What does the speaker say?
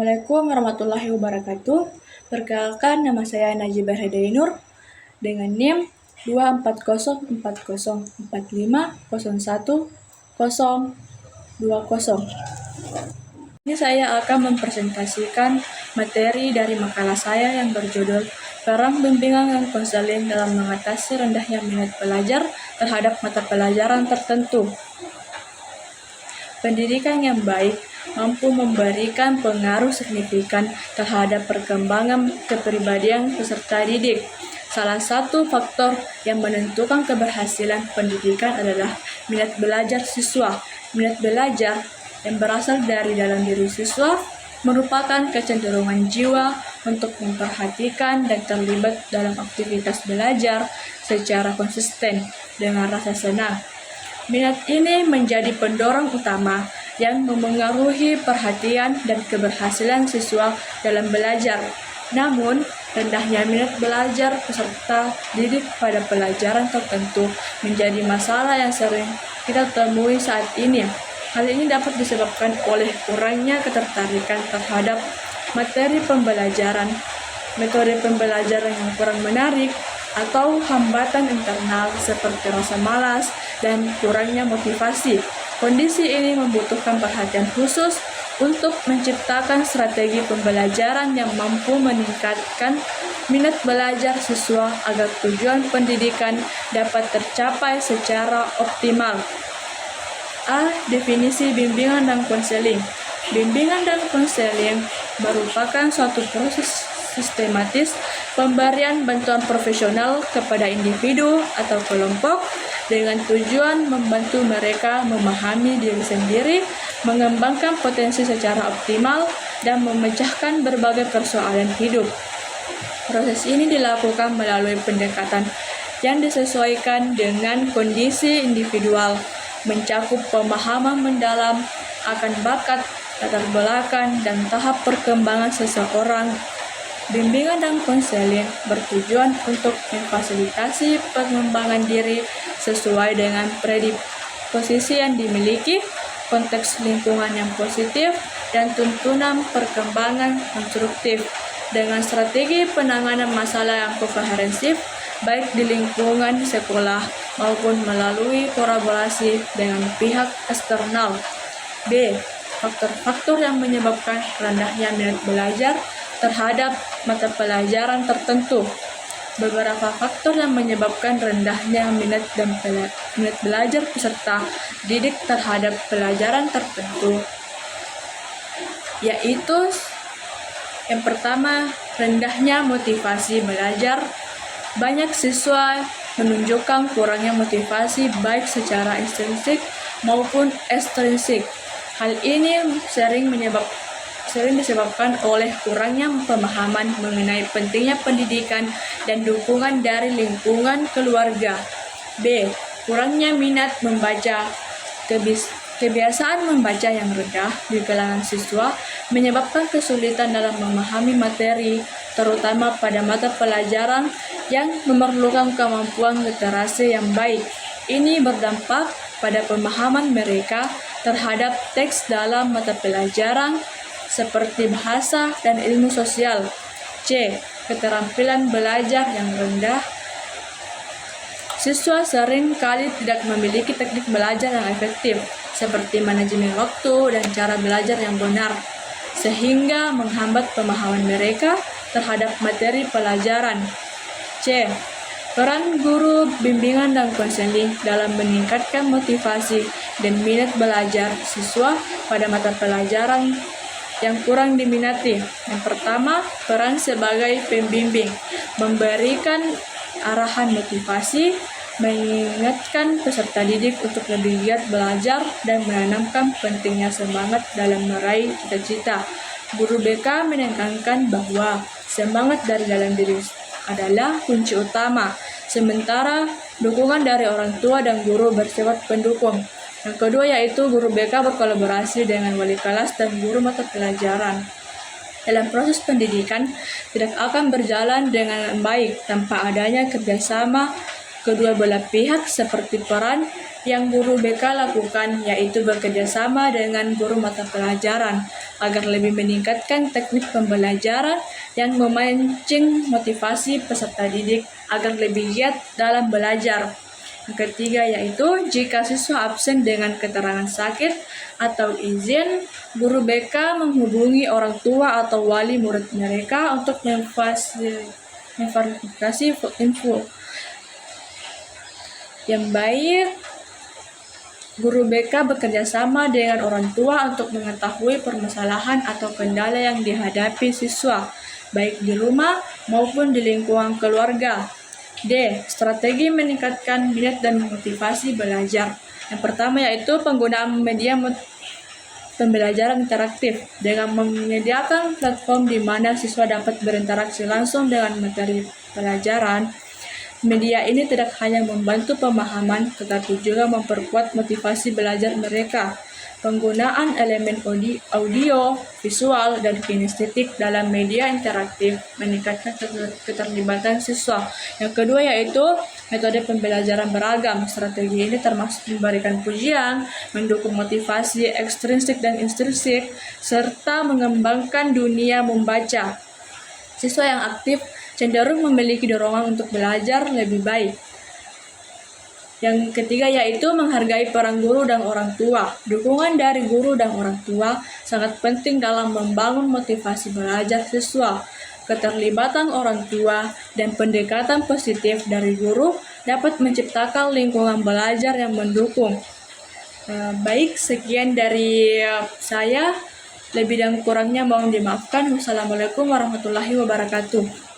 Assalamualaikum warahmatullahi wabarakatuh. Perkenalkan, nama saya Najibah Hedainur dengan NIM 24040450120. Ini saya akan mempresentasikan materi dari makalah saya yang berjudul Peran Bimbingan dan Konseling dalam Mengatasi Rendahnya Minat Pelajar terhadap Mata Pelajaran Tertentu. Pendidikan yang baik mampu memberikan pengaruh signifikan terhadap perkembangan kepribadian peserta didik. Salah satu faktor yang menentukan keberhasilan pendidikan adalah minat belajar siswa. Minat belajar yang berasal dari dalam diri siswa merupakan kecenderungan jiwa untuk memperhatikan dan terlibat dalam aktivitas belajar secara konsisten dengan rasa senang. Minat ini menjadi pendorong utama yang memengaruhi perhatian dan keberhasilan siswa dalam belajar. Namun, rendahnya minat belajar peserta didik pada pelajaran tertentu menjadi masalah yang sering kita temui saat ini. Hal ini dapat disebabkan oleh kurangnya ketertarikan terhadap materi pembelajaran, metode pembelajaran yang kurang menarik, atau hambatan internal seperti rasa malas dan kurangnya motivasi. Kondisi ini membutuhkan perhatian khusus untuk menciptakan strategi pembelajaran yang mampu meningkatkan minat belajar siswa agar tujuan pendidikan dapat tercapai secara optimal. A. Definisi bimbingan dan konseling. Bimbingan dan konseling merupakan suatu proses sistematis pemberian bantuan profesional kepada individu atau kelompok dengan tujuan membantu mereka memahami diri sendiri, mengembangkan potensi secara optimal, dan memecahkan berbagai persoalan hidup. Proses ini dilakukan melalui pendekatan yang disesuaikan dengan kondisi individual, mencakup pemahaman mendalam akan bakat, latar belakang, dan tahap perkembangan seseorang. Bimbingan dan konseling bertujuan untuk memfasilitasi pengembangan diri sesuai dengan predisposisi yang dimiliki, konteks lingkungan yang positif, dan tuntunan perkembangan konstruktif dengan strategi penanganan masalah yang komprehensif baik di lingkungan sekolah maupun melalui kolaborasi dengan pihak eksternal. B. Faktor-faktor yang menyebabkan rendahnya minat belajar terhadap mata pelajaran tertentu. Beberapa faktor yang menyebabkan rendahnya minat belajar peserta didik terhadap pelajaran tertentu, yaitu yang pertama, rendahnya motivasi belajar. Banyak siswa menunjukkan kurangnya motivasi baik secara intrinsik maupun ekstrinsik. Hal ini sering disebabkan oleh kurangnya pemahaman mengenai pentingnya pendidikan dan dukungan dari lingkungan keluarga. B. Kurangnya minat membaca. Kebiasaan membaca yang rendah di kalangan siswa menyebabkan kesulitan dalam memahami materi, terutama pada mata pelajaran yang memerlukan kemampuan literasi yang baik. Ini berdampak pada pemahaman mereka terhadap teks dalam mata pelajaran seperti bahasa dan ilmu sosial. C. Keterampilan belajar yang rendah. Siswa sering kali tidak memiliki teknik belajar yang efektif, seperti manajemen waktu dan cara belajar yang benar, sehingga menghambat pemahaman mereka terhadap materi pelajaran. C. Peran guru bimbingan dan konseling dalam meningkatkan motivasi dan minat belajar siswa pada mata pelajaran yang kurang diminati. Yang pertama, peran sebagai pembimbing, memberikan arahan motivasi, mengingatkan peserta didik untuk lebih giat belajar, dan menanamkan pentingnya semangat dalam meraih cita-cita. Guru BK menekankan bahwa semangat dari dalam diri adalah kunci utama, sementara dukungan dari orang tua dan guru bersifat pendukung. Yang kedua yaitu guru BK berkolaborasi dengan wali kelas dan guru mata pelajaran. Dalam proses pendidikan tidak akan berjalan dengan baik tanpa adanya kerjasama kedua belah pihak seperti peran yang guru BK lakukan, yaitu bekerja sama dengan guru mata pelajaran agar lebih meningkatkan teknik pembelajaran yang memancing motivasi peserta didik agar lebih giat dalam belajar. Yang ketiga yaitu jika siswa absen dengan keterangan sakit atau izin, guru BK menghubungi orang tua atau wali murid mereka untuk memverifikasi info yang baik. Guru BK bekerja sama dengan orang tua untuk mengetahui permasalahan atau kendala yang dihadapi siswa, baik di rumah maupun di lingkungan keluarga. D. Strategi meningkatkan minat dan motivasi belajar. Yang pertama yaitu penggunaan media pembelajaran interaktif dengan menyediakan platform di mana siswa dapat berinteraksi langsung dengan materi pelajaran. Media ini tidak hanya membantu pemahaman, tetapi juga memperkuat motivasi belajar mereka. Penggunaan elemen audio, visual, dan kinestetik dalam media interaktif meningkatkan keterlibatan siswa. Yang kedua yaitu metode pembelajaran beragam. Strategi ini termasuk memberikan pujian, mendukung motivasi ekstrinsik dan intrinsik, serta mengembangkan dunia membaca. Siswa yang aktif cenderung memiliki dorongan untuk belajar lebih baik. Yang ketiga yaitu menghargai peran guru dan orang tua. Dukungan dari guru dan orang tua sangat penting dalam membangun motivasi belajar siswa. Keterlibatan orang tua dan pendekatan positif dari guru dapat menciptakan lingkungan belajar yang mendukung. Baik, sekian dari saya. Lebih dan kurangnya mohon dimaafkan. Wassalamualaikum warahmatullahi wabarakatuh.